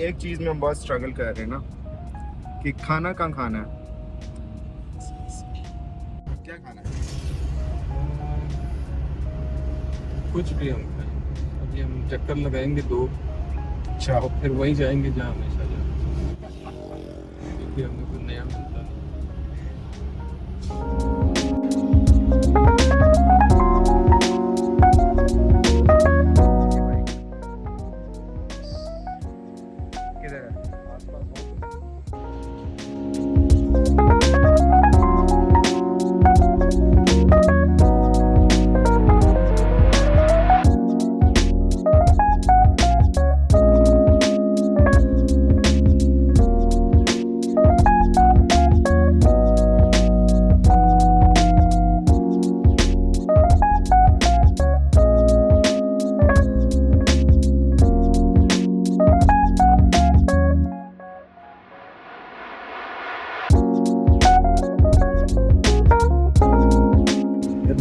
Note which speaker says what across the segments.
Speaker 1: एक चीज में हम बहुत स्ट्रगल कर रहे हैं ना कि खाना कहाँ खाना है, क्या खाना है।
Speaker 2: कुछ भी हम खाएं, अभी हम चक्कर लगाएंगे 2
Speaker 1: अच्छा,
Speaker 2: और फिर वहीं जाएंगे जहाँ हमेशा जाते हैं, क्योंकि हमें कुछ नया मिलता नहीं।
Speaker 1: किधर है?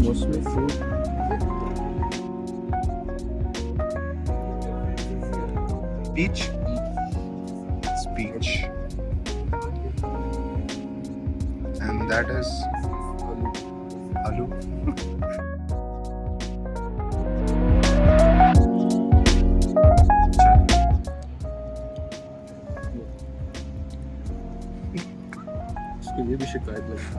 Speaker 1: Mostly food. Peach. It's peach. And that is aloo.
Speaker 2: इसके लिए भी शिकायत लगी।